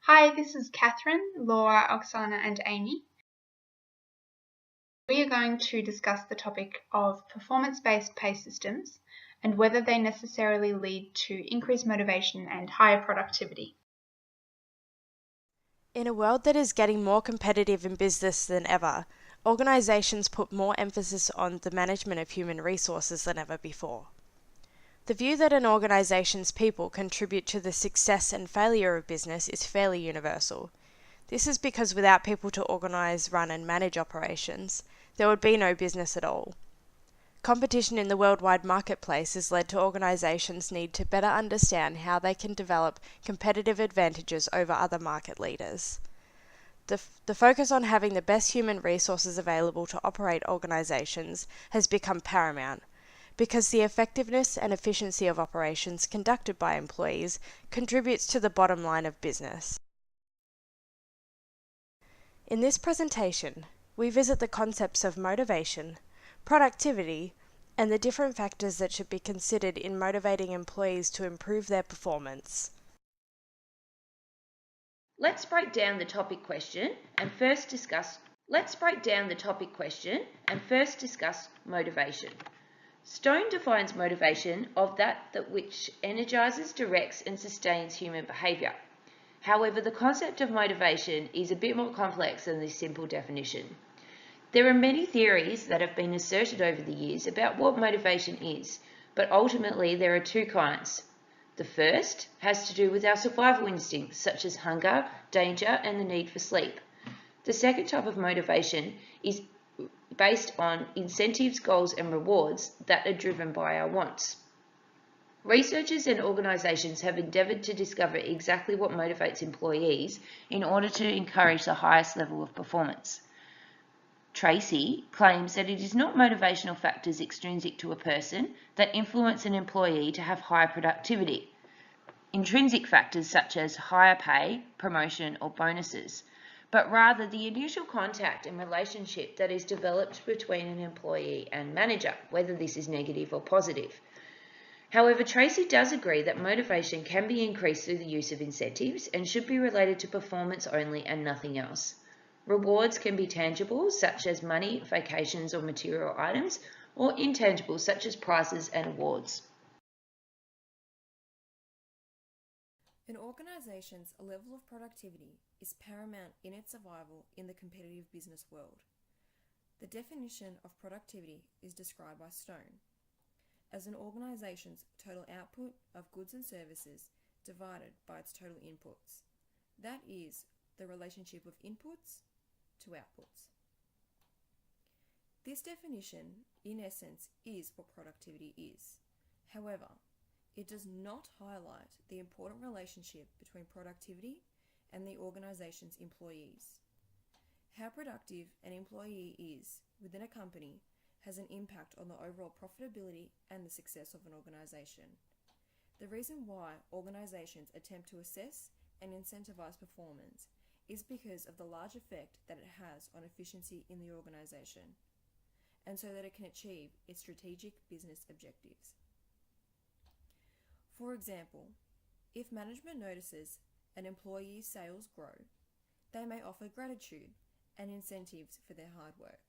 Hi, this is Catherine, Laura, Oksana and Amy. We are going to discuss the topic of performance-based pay systems and whether they necessarily lead to increased motivation and higher productivity. In a world that is getting more competitive in business than ever, organizations put more emphasis on the management of human resources than ever before. The view that an organization's people contribute to the success and failure of business is fairly universal. This is because without people to organize, run, and manage operations, there would be no business at all. Competition in the worldwide marketplace has led to organizations need to better understand how they can develop competitive advantages over other market leaders. The focus on having the best human resources available to operate organizations has become paramount, because the effectiveness and efficiency of operations conducted by employees contributes to the bottom line of business. In this presentation, we visit the concepts of motivation, productivity, and the different factors that should be considered in motivating employees to improve their performance. Let's break down the topic question and first discuss motivation. Stone defines motivation of that which energizes, directs, and sustains human behavior. However, the concept of motivation is a bit more complex than this simple definition. There are many theories that have been asserted over the years about what motivation is, but ultimately there are two kinds. The first has to do with our survival instincts, such as hunger, danger, and the need for sleep. The second type of motivation is based on incentives, goals, and rewards that are driven by our wants. Researchers and organisations have endeavoured to discover exactly what motivates employees in order to encourage the highest level of performance. Tracy claims that it is not motivational factors extrinsic to a person that influence an employee to have higher productivity. Intrinsic factors such as higher pay, promotion, or bonuses, but rather the initial contact and relationship that is developed between an employee and manager, whether this is negative or positive. However, Tracy does agree that motivation can be increased through the use of incentives and should be related to performance only and nothing else. Rewards can be tangible, such as money, vacations, or material items, or intangible, such as prizes and awards. An organization's level of productivity is paramount in its survival in the competitive business world. The definition of productivity is described by Stone as an organization's total output of goods and services divided by its total inputs. That is the relationship of inputs to outputs. This definition, in essence, is what productivity is. However, it does not highlight the important relationship between productivity and the organization's employees. How productive an employee is within a company has an impact on the overall profitability and the success of an organization. The reason why organizations attempt to assess and incentivize performance is because of the large effect that it has on efficiency in the organization, and so that it can achieve its strategic business objectives. For example, if management notices an employee's sales grow, they may offer gratitude and incentives for their hard work.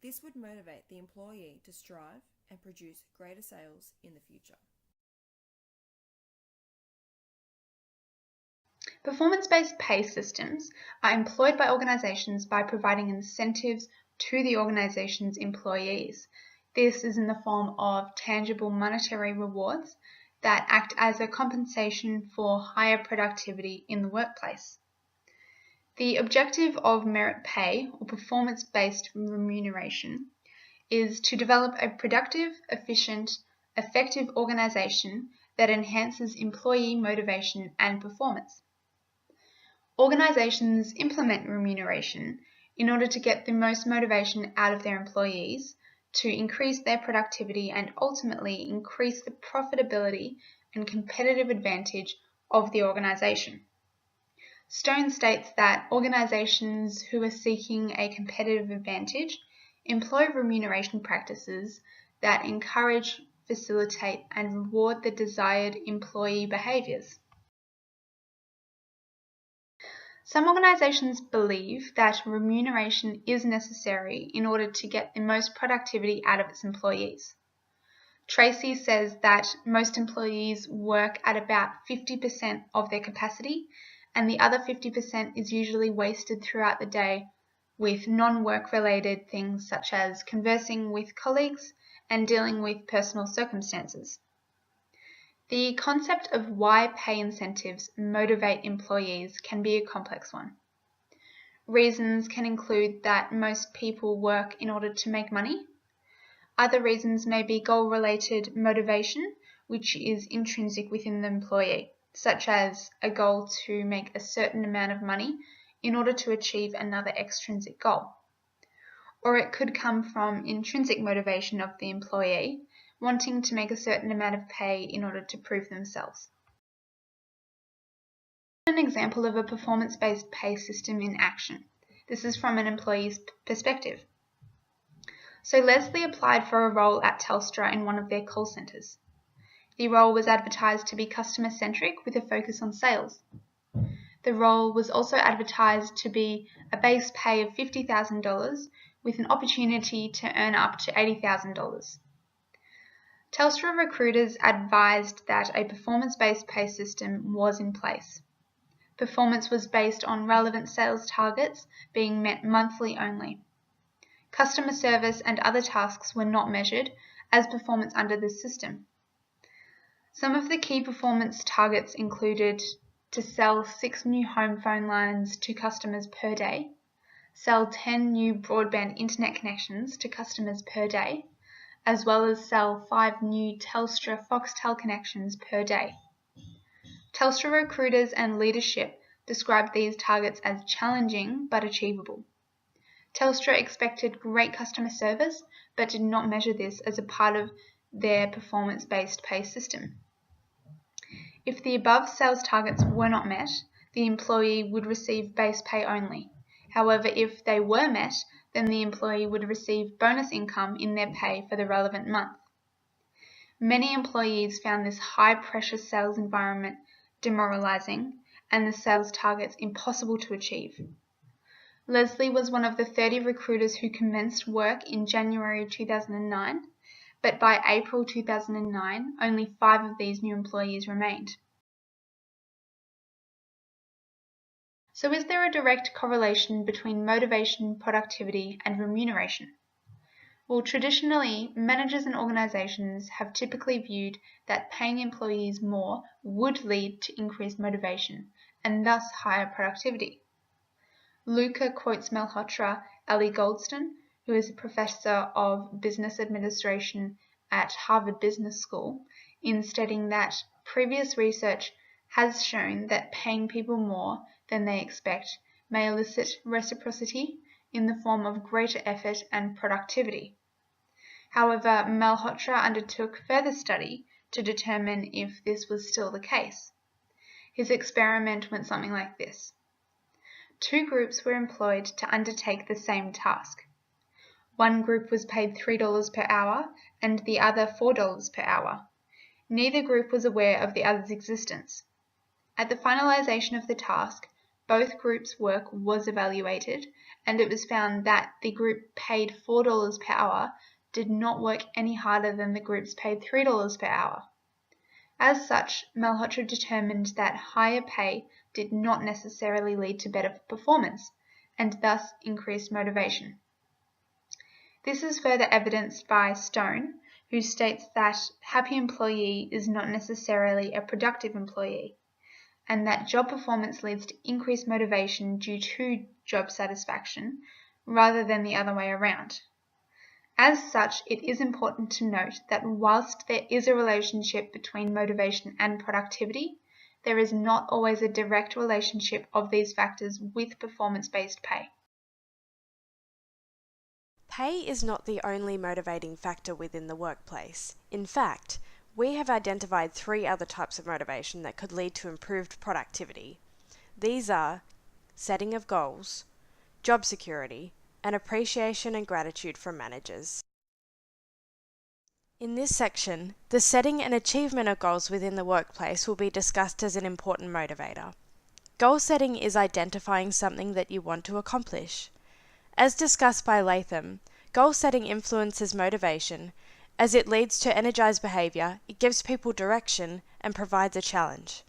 This would motivate the employee to strive and produce greater sales in the future. Performance-based pay systems are employed by organizations by providing incentives to the organization's employees. This is in the form of tangible monetary rewards that act as a compensation for higher productivity in the workplace. The objective of merit pay or performance-based remuneration is to develop a productive, efficient, effective organization that enhances employee motivation and performance. Organizations implement remuneration in order to get the most motivation out of their employees, to increase their productivity and ultimately increase the profitability and competitive advantage of the organization. Stone states that organizations who are seeking a competitive advantage employ remuneration practices that encourage, facilitate, and reward the desired employee behaviors. Some organizations believe that remuneration is necessary in order to get the most productivity out of its employees. Tracy says that most employees work at about 50% of their capacity, and the other 50% is usually wasted throughout the day with non-work related things such as conversing with colleagues and dealing with personal circumstances. The concept of why pay incentives motivate employees can be a complex one. Reasons can include that most people work in order to make money. Other reasons may be goal-related motivation, which is intrinsic within the employee, such as a goal to make a certain amount of money in order to achieve another extrinsic goal. Or it could come from intrinsic motivation of the employee, wanting to make a certain amount of pay in order to prove themselves. An example of a performance-based pay system in action. This is from an employee's perspective. So Leslie applied for a role at Telstra in one of their call centres. The role was advertised to be customer-centric with a focus on sales. The role was also advertised to be a base pay of $50,000 with an opportunity to earn up to $80,000. Telstra recruiters advised that a performance-based pay system was in place. Performance was based on relevant sales targets being met monthly only. Customer service and other tasks were not measured as performance under this system. Some of the key performance targets included to sell 6 new home phone lines to customers per day, sell 10 new broadband internet connections to customers per day, as well as sell 5 new Telstra Foxtel connections per day. Telstra recruiters and leadership described these targets as challenging but achievable. Telstra expected great customer service but did not measure this as a part of their performance-based pay system. If the above sales targets were not met, the employee would receive base pay only. However, if they were met, then the employee would receive bonus income in their pay for the relevant month. Many employees found this high-pressure sales environment demoralizing and the sales targets impossible to achieve. Leslie was one of the 30 recruiters who commenced work in January 2009, but by April 2009, only 5 of these new employees remained. So is there a direct correlation between motivation, productivity, and remuneration? Well, traditionally, managers and organizations have typically viewed that paying employees more would lead to increased motivation and thus higher productivity. Luca quotes Malhotra Ali Goldston, who is a professor of business administration at Harvard Business School, in stating that previous research has shown that paying people more than they expect may elicit reciprocity in the form of greater effort and productivity. However, Malhotra undertook further study to determine if this was still the case. His experiment went something like this. 2 groups were employed to undertake the same task. One group was paid $3 per hour and the other $4 per hour. Neither group was aware of the other's existence. At the finalization of the task, both groups' work was evaluated, and it was found that the group paid $4 per hour did not work any harder than the groups paid $3 per hour. As such, Malhotra determined that higher pay did not necessarily lead to better performance, and thus increased motivation. This is further evidenced by Stone, who states that happy employee is not necessarily a productive employee, and that job performance leads to increased motivation due to job satisfaction, rather than the other way around. As such, it is important to note that whilst there is a relationship between motivation and productivity, there is not always a direct relationship of these factors with performance-based pay. Pay is not the only motivating factor within the workplace. In fact, we have identified 3 other types of motivation that could lead to improved productivity. These are setting of goals, job security, and appreciation and gratitude from managers. In this section, the setting and achievement of goals within the workplace will be discussed as an important motivator. Goal setting is identifying something that you want to accomplish. As discussed by Latham, goal setting influences motivation. As it leads to energized behavior, it gives people direction and provides a challenge.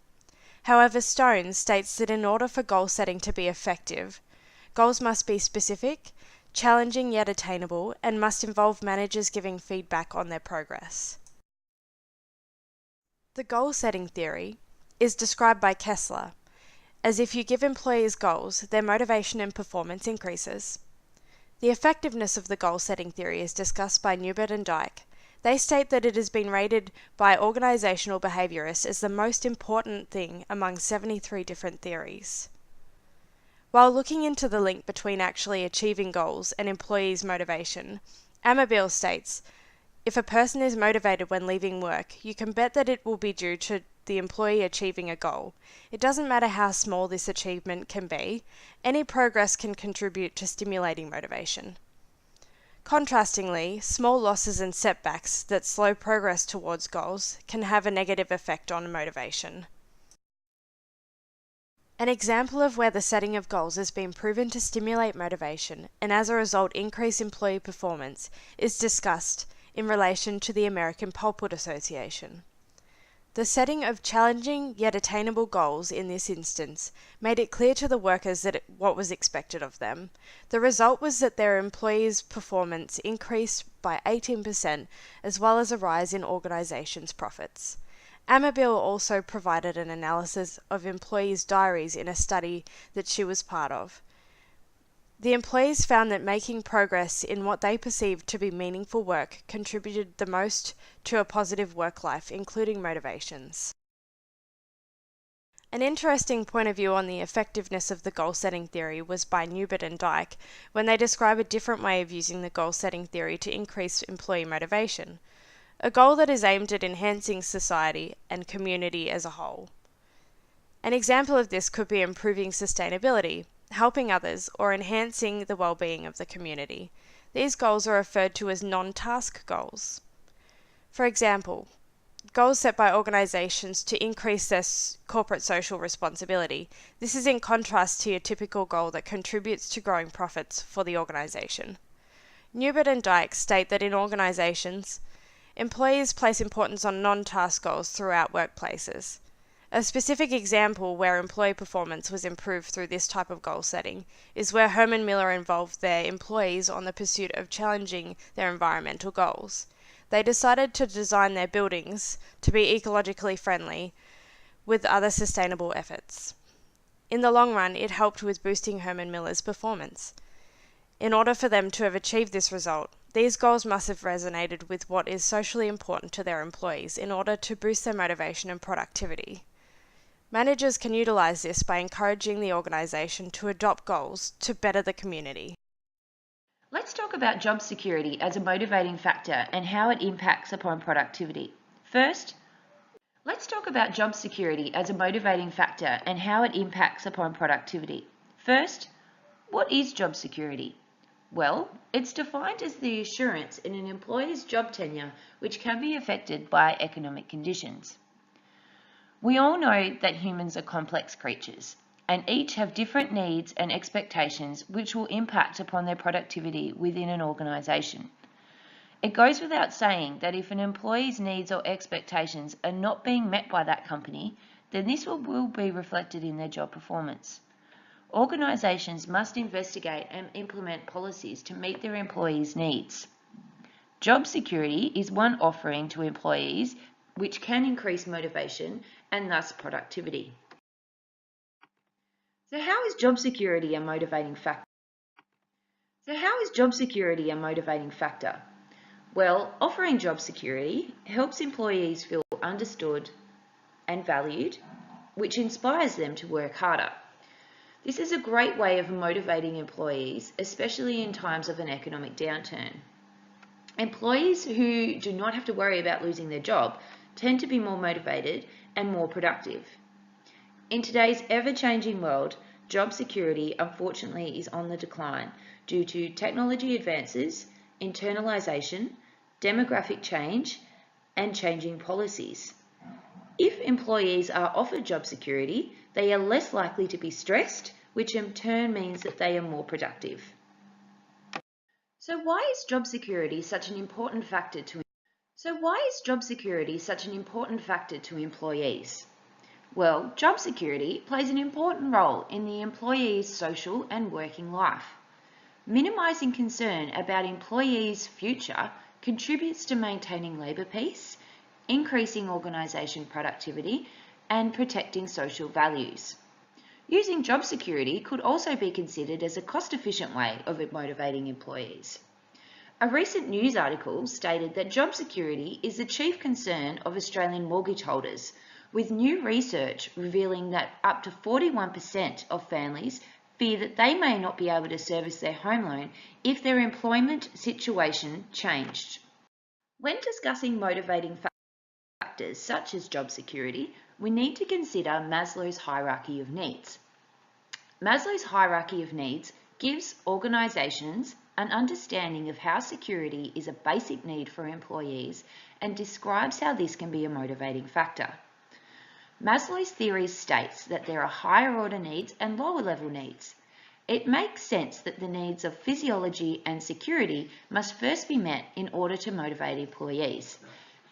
However, Stone states that in order for goal setting to be effective, goals must be specific, challenging yet attainable, and must involve managers giving feedback on their progress. The goal setting theory is described by Kessler as if you give employees goals, their motivation and performance increases. The effectiveness of the goal setting theory is discussed by Newbert and Dyke. They state that it has been rated by organizational behaviorists as the most important thing among 73 different theories. While looking into the link between actually achieving goals and employees' motivation, Amabile states, if a person is motivated when leaving work, you can bet that it will be due to the employee achieving a goal. It doesn't matter how small this achievement can be, any progress can contribute to stimulating motivation. Contrastingly, small losses and setbacks that slow progress towards goals can have a negative effect on motivation. An example of where the setting of goals has been proven to stimulate motivation and as a result increase employee performance is discussed in relation to the American Pulpwood Association. The setting of challenging yet attainable goals in this instance made it clear to the workers what was expected of them. The result was that their employees' performance increased by 18% as well as a rise in organization's profits. Amabile also provided an analysis of employees' diaries in a study that she was part of. The employees found that making progress in what they perceived to be meaningful work contributed the most to a positive work life, including motivations. An interesting point of view on the effectiveness of the goal-setting theory was by Newbert and Dyke when they describe a different way of using the goal-setting theory to increase employee motivation, a goal that is aimed at enhancing society and community as a whole. An example of this could be improving sustainability, helping others, or enhancing the well-being of the community. These goals are referred to as non-task goals. For example, goals set by organizations to increase their corporate social responsibility. This is in contrast to your typical goal that contributes to growing profits for the organization. Newbert and Dyke state that in organizations, employees place importance on non-task goals throughout workplaces. A specific example where employee performance was improved through this type of goal setting is where Herman Miller involved their employees on the pursuit of challenging their environmental goals. They decided to design their buildings to be ecologically friendly with other sustainable efforts. In the long run, it helped with boosting Herman Miller's performance. In order for them to have achieved this result, these goals must have resonated with what is socially important to their employees in order to boost their motivation and productivity. Managers can utilize this by encouraging the organization to adopt goals to better the community. Let's talk about job security as a motivating factor and how it impacts upon productivity. First, let's talk about job security as a motivating factor and how it impacts upon productivity. First, what is job security? Well, it's defined as the assurance in an employee's job tenure which can be affected by economic conditions. We all know that humans are complex creatures, and each have different needs and expectations which will impact upon their productivity within an organisation. It goes without saying that if an employee's needs or expectations are not being met by that company, then this will be reflected in their job performance. Organisations must investigate and implement policies to meet their employees' needs. Job security is one offering to employees which can increase motivation and thus productivity. So how is job security a motivating factor? Well, offering job security helps employees feel understood and valued, which inspires them to work harder. This is a great way of motivating employees, especially in times of an economic downturn. Employees who do not have to worry about losing their job tend to be more motivated and more productive. In today's ever-changing world, job security unfortunately is on the decline due to technology advances, internalisation, demographic change, and changing policies. If employees are offered job security, they are less likely to be stressed, which in turn means that they are more productive. So why is job security such an important factor to employees? Well, job security plays an important role in the employee's social and working life. Minimising concern about employees' future contributes to maintaining labour peace, increasing organisation productivity, and protecting social values. Using job security could also be considered as a cost-efficient way of motivating employees. A recent news article stated that job security is the chief concern of Australian mortgage holders, with new research revealing that up to 41% of families fear that they may not be able to service their home loan if their employment situation changed. When discussing motivating factors such as job security, we need to consider Maslow's hierarchy of needs. Maslow's hierarchy of needs gives organisations an understanding of how security is a basic need for employees and describes how this can be a motivating factor. Maslow's theory states that there are higher order needs and lower level needs. It makes sense that the needs of physiology and security must first be met in order to motivate employees.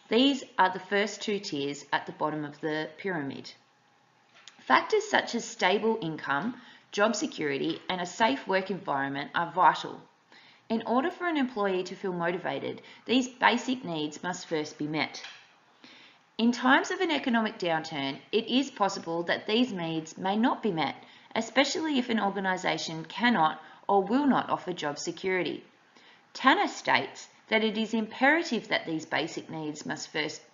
These are the first two tiers at the bottom of the pyramid. Factors such as stable income, job security, and a safe work environment are vital. In order for an employee to feel motivated, these basic needs must first be met. In times of an economic downturn, it is possible that these needs may not be met, especially if an organisation cannot or will not offer job security. Tanner states that it is imperative that these basic needs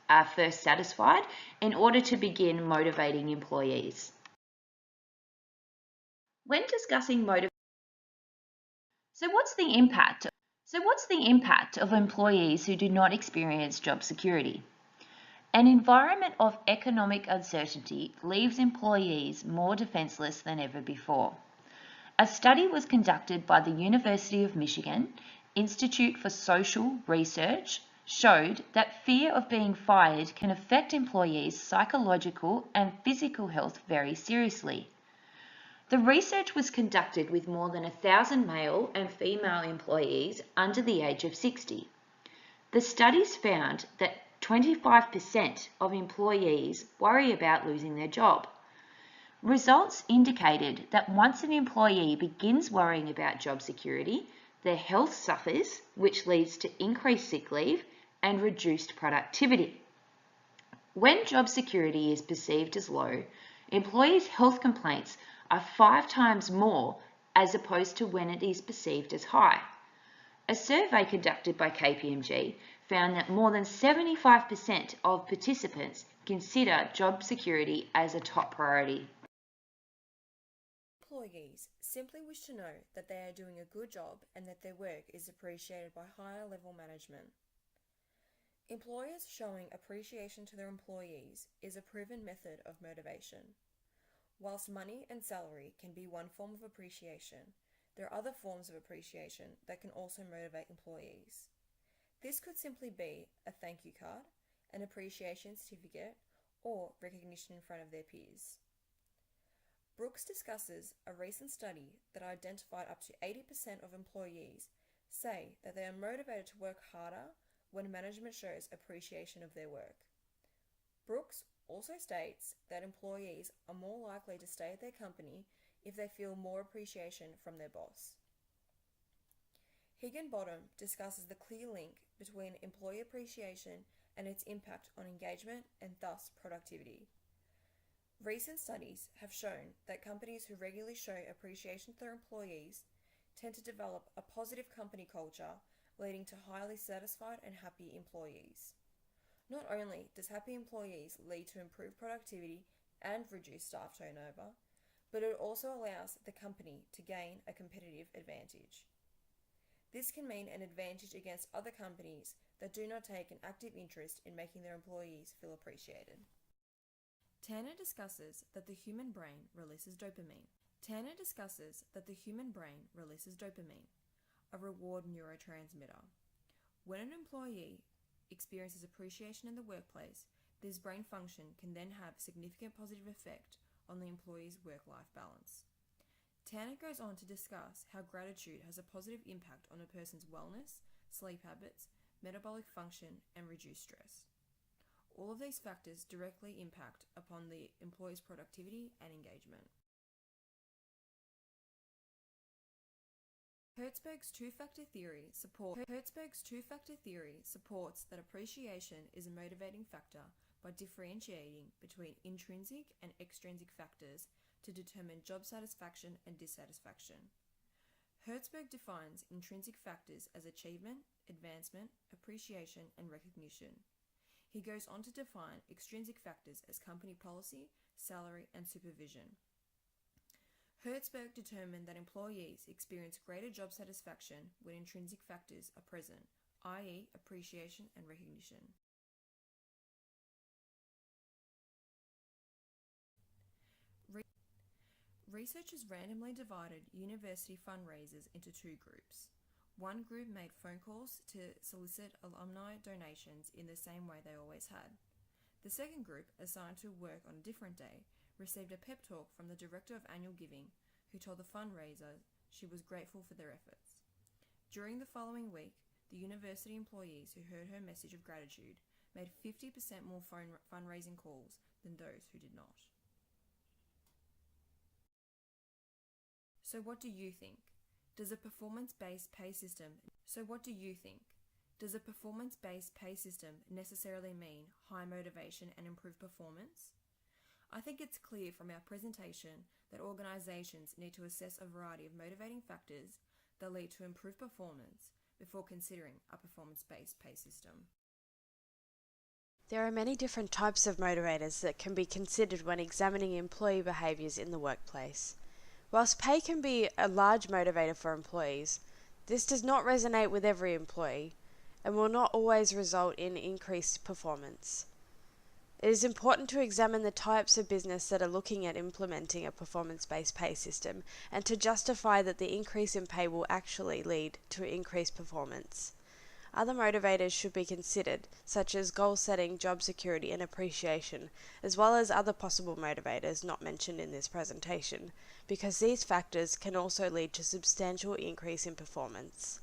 are first satisfied in order to begin motivating employees. When discussing motivation, what's the impact of employees who do not experience job security? An environment of economic uncertainty leaves employees more defenceless than ever before. A study was conducted by the University of Michigan Institute for Social Research showed that fear of being fired can affect employees' psychological and physical health very seriously. The research was conducted with more than 1,000 male and female employees under the age of 60. The studies found that 25% of employees worry about losing their job. Results indicated that once an employee begins worrying about job security, their health suffers, which leads to increased sick leave and reduced productivity. When job security is perceived as low, employees' health complaints are 5 times more as opposed to when it is perceived as high. A survey conducted by KPMG found that more than 75% of participants consider job security as a top priority. Employees simply wish to know that they are doing a good job and that their work is appreciated by higher level management. Employers showing appreciation to their employees is a proven method of motivation. Whilst money and salary can be one form of appreciation, there are other forms of appreciation that can also motivate employees. This could simply be a thank you card, an appreciation certificate, or recognition in front of their peers. Brooks discusses a recent study that identified up to 80% of employees say that they are motivated to work harder when management shows appreciation of their work. Brooks also states that employees are more likely to stay at their company if they feel more appreciation from their boss. Higginbottom discusses the clear link between employee appreciation and its impact on engagement and thus productivity. Recent studies have shown that companies who regularly show appreciation to their employees tend to develop a positive company culture, leading to highly satisfied and happy employees. Not only does happy employees lead to improved productivity and reduced staff turnover, but it also allows the company to gain a competitive advantage. This can mean an advantage against other companies that do not take an active interest in making their employees feel appreciated. Tanner discusses that the human brain releases dopamine. A reward neurotransmitter. When an employee experiences appreciation in the workplace, This brain function can then have a significant positive effect on the employee's work-life balance. Tanner goes on to discuss how gratitude has a positive impact on a person's wellness, sleep habits, metabolic function, and reduced stress. All of these factors directly impact upon the employee's productivity and engagement. Hertzberg's two-factor theory supports that appreciation is a motivating factor by differentiating between intrinsic and extrinsic factors to determine job satisfaction and dissatisfaction. Hertzberg defines intrinsic factors as achievement, advancement, appreciation, and recognition. He goes on to define extrinsic factors as company policy, salary, and supervision. Hertzberg determined that employees experience greater job satisfaction when intrinsic factors are present, i.e., appreciation and recognition. Researchers randomly divided university fundraisers into two groups. One group made phone calls to solicit alumni donations in the same way they always had. The second group, assigned to work on a different day, received a pep talk from the director of annual giving, who told the fundraiser she was grateful for their efforts. During the following week, the university employees who heard her message of gratitude made 50% more fundraising calls than those who did not. So what do you think? Does a performance-based pay system necessarily mean high motivation and improved performance? I think it's clear from our presentation that organizations need to assess a variety of motivating factors that lead to improved performance before considering a performance-based pay system. There are many different types of motivators that can be considered when examining employee behaviours in the workplace. Whilst pay can be a large motivator for employees, this does not resonate with every employee and will not always result in increased performance. It is important to examine the types of business that are looking at implementing a performance-based pay system and to justify that the increase in pay will actually lead to increased performance. Other motivators should be considered, such as goal setting, job security, and appreciation, as well as other possible motivators not mentioned in this presentation, because these factors can also lead to substantial increase in performance.